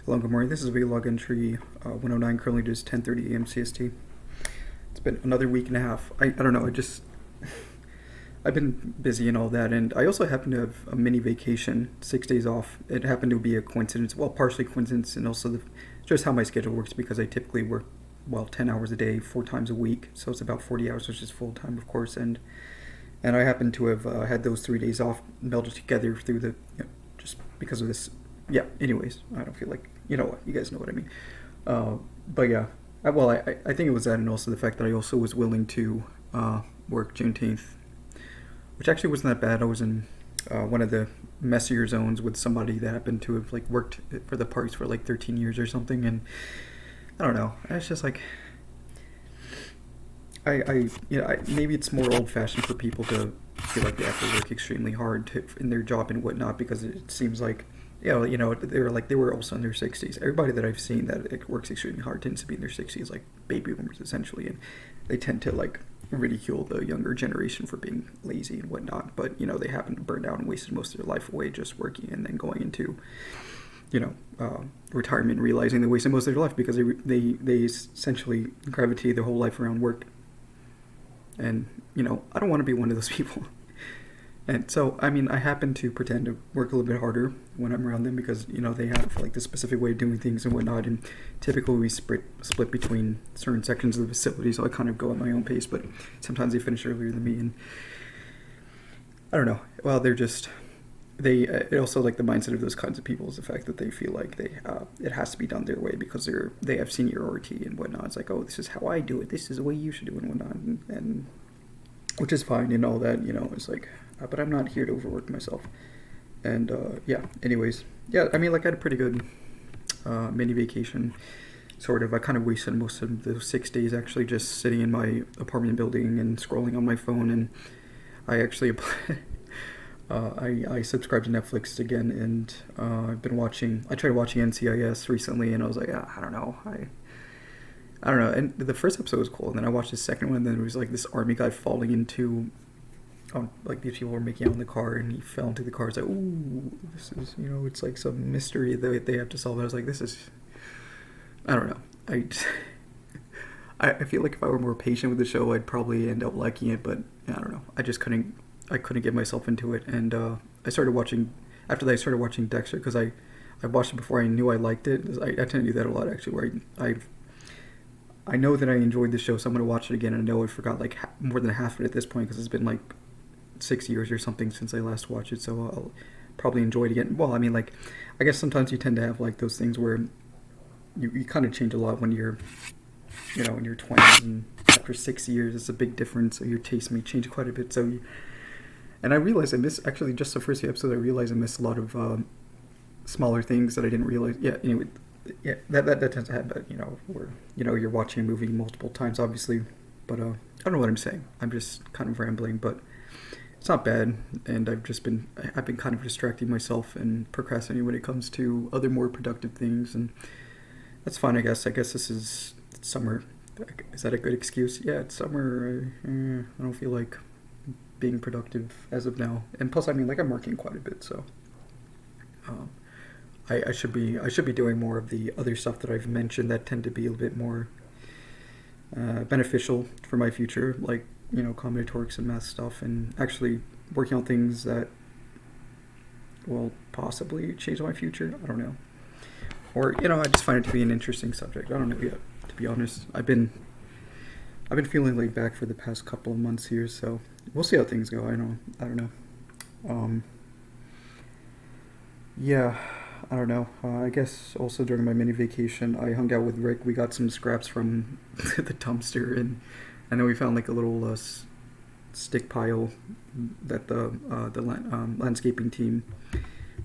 Hello, good morning. This is Vlog entry 109, currently just 10:30 a.m. CST. It's been another week and a half. I don't know, I've been busy and all that, and I also happen to have a mini vacation, 6 days off. It happened to be a coincidence, well, partially coincidence, and also just how my schedule works because I typically work, well, 10 hours a day, 4 times a week, so it's about 40 hours, which is full time, of course, and I happen to have had those 3 days off melded together through just because of this. Yeah, anyways, I don't feel like, you know what, you guys know what I mean. But yeah, I think it was that, and also the fact that I also was willing to work Juneteenth, which actually wasn't that bad. I was in one of the messier zones with somebody that happened to have like worked for the parks for like 13 years or something, and I don't know. It's just like maybe it's more old-fashioned for people to feel like they have to work extremely hard in their job and whatnot, because it seems like they were also in their 60s. Everybody that I've seen that it works extremely hard tends to be in their 60s, like baby boomers essentially, and they tend to like ridicule the younger generation for being lazy and whatnot. But they happen to burn out and wasted most of their life away just working, and then going into retirement, realizing they wasted most of their life because they essentially gravitate their whole life around work. And I don't want to be one of those people. And so, I mean, I happen to pretend to work a little bit harder when I'm around them because, they have like the specific way of doing things and whatnot. And typically we split between certain sections of the facility, so I kind of go at my own pace. But sometimes they finish earlier than me, and I don't know. Well, it also, like, the mindset of those kinds of people is the fact that they feel like it has to be done their way because they have seniority and whatnot. It's like, oh, this is how I do it. This is the way you should do it and whatnot, and which is fine and all that. It's like. But I'm not here to overwork myself. And yeah, anyways. Yeah, I mean, like, I had a pretty good mini vacation, sort of. I kind of wasted most of those 6 days actually just sitting in my apartment building and scrolling on my phone. And I actually I subscribed to Netflix again, and I tried watching NCIS recently, and I was like, I don't know. I don't know. And the first episode was cool, and then I watched the second one, and then there was like this army guy falling into... like these people were making out in the car, and he fell into the car. It's like, ooh, this is, it's like some mystery that they have to solve. I was like, this is, I don't know. I feel like if I were more patient with the show, I'd probably end up liking it, but I don't know. I couldn't get myself into it, and after that I started watching Dexter, because I watched it before I knew I liked it. I tend to do that a lot, actually, where I know that I enjoyed the show, so I'm going to watch it again, and I know I forgot like more than half of it at this point, because it's been like 6 years or something since I last watched it, so I'll probably enjoy it again. Well, I mean, like, I guess sometimes you tend to have like those things where you kind of change a lot when you're in your 20s, and after 6 years it's a big difference, so your taste may change quite a bit. And I realized I miss, actually, just the first few episodes, I realized I missed a lot of smaller things that I didn't realize. Yeah, anyway, yeah, that tends to happen, where you're watching a movie multiple times, obviously, but I don't know what I'm saying. I'm just kind of rambling, but it's not bad, and I've been kind of distracting myself and procrastinating when it comes to other more productive things, and that's fine, I guess. This is summer. Is that a good excuse? Yeah, it's summer. I don't feel like being productive as of now, and plus, I mean, like, I'm working quite a bit, so I should be doing more of the other stuff that I've mentioned that tend to be a little bit more beneficial for my future, like combinatorics and math stuff, and actually working on things that will possibly change my future. I don't know, or I just find it to be an interesting subject. I don't know yet, to be honest. I've been feeling laid back for the past couple of months here, so we'll see how things go. I don't know. Yeah, I don't know. I guess also during my mini vacation, I hung out with Rick. We got some scraps from the dumpster, and then we found like a little stick pile that the landscaping team,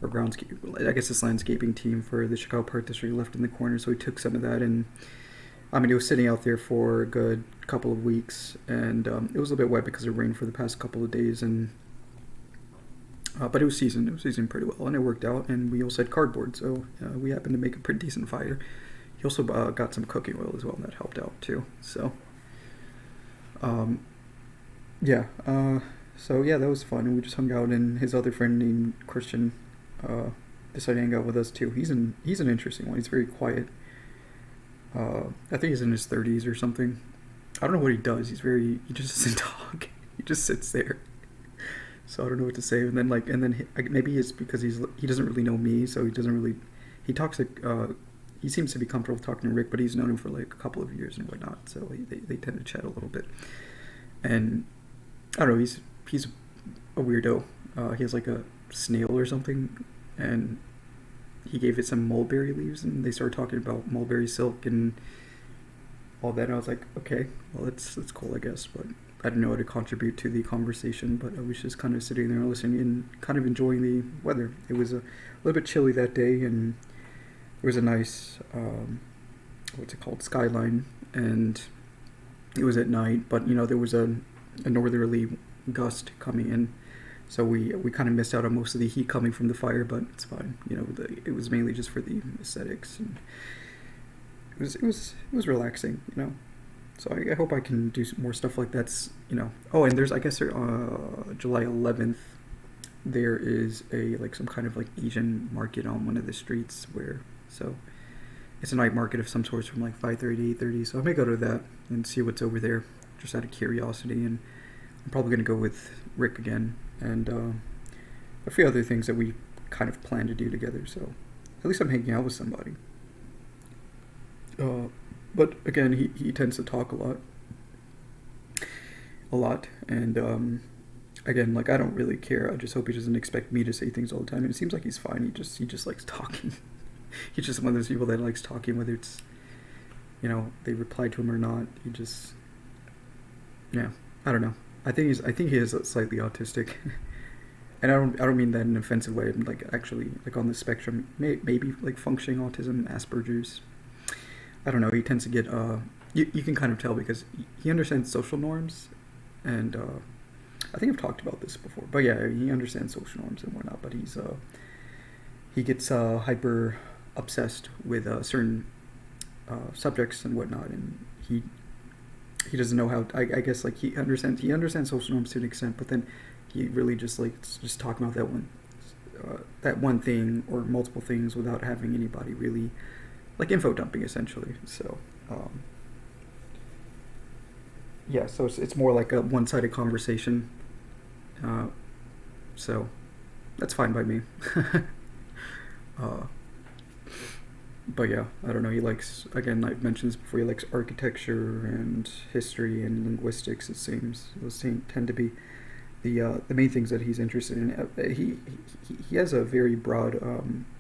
or groundscape, I guess this landscaping team for the Chicago Park District left in the corner. So we took some of that, and I mean, it was sitting out there for a good couple of weeks, and it was a little bit wet because it rained for the past couple of days, and but it was seasoned. It was seasoned pretty well, and it worked out. And we also had cardboard, so we happened to make a pretty decent fire. He also got some cooking oil as well, and that helped out too. So, yeah. So yeah, that was fun. And we just hung out, and his other friend named Christian decided to hang out with us too. He's an interesting one. He's very quiet. I think he's in his 30s or something. I don't know what he does. He just doesn't talk. He just sits there. So I don't know what to say. And then maybe it's because he doesn't really know me, so he talks like he seems to be comfortable talking to Rick, but he's known him for like a couple of years and whatnot. So they tend to chat a little bit. And I don't know. He's a weirdo. He has like a snail or something, and he gave it some mulberry leaves, and they started talking about mulberry silk and all that. And I was like, okay, well, that's cool, I guess. But I didn't know how to contribute to the conversation, but I was just kind of sitting there listening and kind of enjoying the weather. It was a little bit chilly that day, and there was a nice, what's it called, skyline, and it was at night, but, there was a northerly gust coming in. So we kind of missed out on most of the heat coming from the fire, but it's fine. It was mainly just for the aesthetics, and it was relaxing. So I hope I can do some more stuff like that. Oh, and there's, I guess, July 11th, there is some kind of Asian market on one of the streets so it's a night market of some sort from 5:30 to 8:30. So I may go to that and see what's over there, just out of curiosity. And I'm probably going to go with Rick again, and a few other things that we kind of plan to do together. So at least I'm hanging out with somebody. But again, he tends to talk a lot, and again, I don't really care. I just hope he doesn't expect me to say things all the time. And it seems like he's fine. He just likes talking. He's just one of those people that likes talking, whether it's they reply to him or not. I don't know. I think he is slightly autistic, and I don't mean that in an offensive way. I'm actually on the spectrum, maybe functioning autism, Asperger's. I don't know. He tends to get you can kind of tell because he understands social norms, and I think I've talked about this before. But yeah, he understands social norms and whatnot. But he gets hyper obsessed with certain subjects and whatnot, and he doesn't know how. I guess he understands social norms to an extent, but then he really just likes just talking about that one thing or multiple things without having anybody really info dumping essentially. So so it's more like a one-sided conversation. So that's fine by me. But yeah, I don't know. He likes, again, I've mentioned this before, he likes architecture and history and linguistics. It seems those tend to be the main things that he's interested in. He has a very broad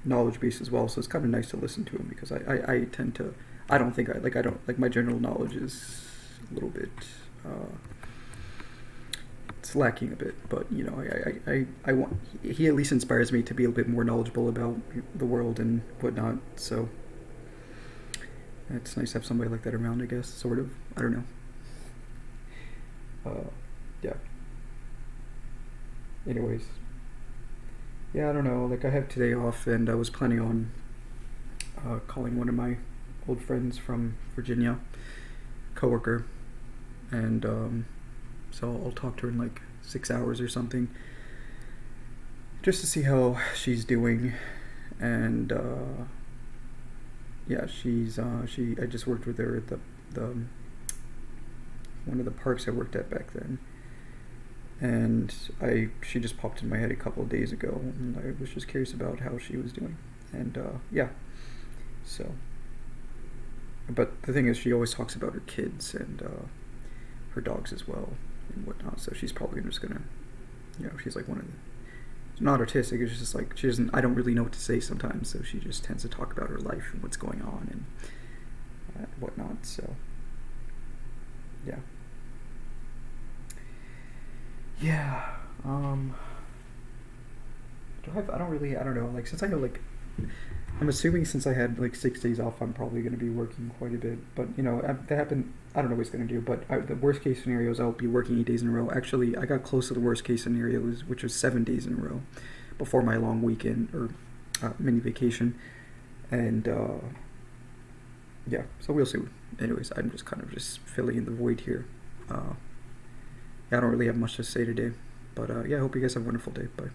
knowledge base as well, so it's kind of nice to listen to him because I tend to, I don't my general knowledge is a little bit it's lacking a bit, but I want, he at least inspires me to be a bit more knowledgeable about the world and whatnot. So it's nice to have somebody like that around, I guess, sort of. I don't know. Yeah. Anyways, yeah, I don't know. I have today off, and I was planning on calling one of my old friends from Virginia, coworker, and so I'll talk to her in 6 hours or something, just to see how she's doing. And yeah, I just worked with her at the one of the parks I worked at back then, and she just popped in my head a couple of days ago, and I was just curious about how she was doing. And yeah, so, but the thing is, she always talks about her kids and her dogs as well and whatnot, so she's probably just gonna, she's one of the, not autistic, it's just she doesn't, I don't really know what to say sometimes, so she just tends to talk about her life and what's going on and whatnot. So yeah, I don't know, since I know, I'm assuming since I had 6 days off, I'm probably going to be working quite a bit. But that happened. I don't know what it's going to do. But the worst case scenario is I'll be working 8 days in a row. Actually, I got close to the worst case scenario, which was 7 days in a row, before my long weekend or mini vacation. And yeah, so we'll see. Anyways, I'm just kind of just filling in the void here. Yeah, I don't really have much to say today. But yeah, I hope you guys have a wonderful day. Bye.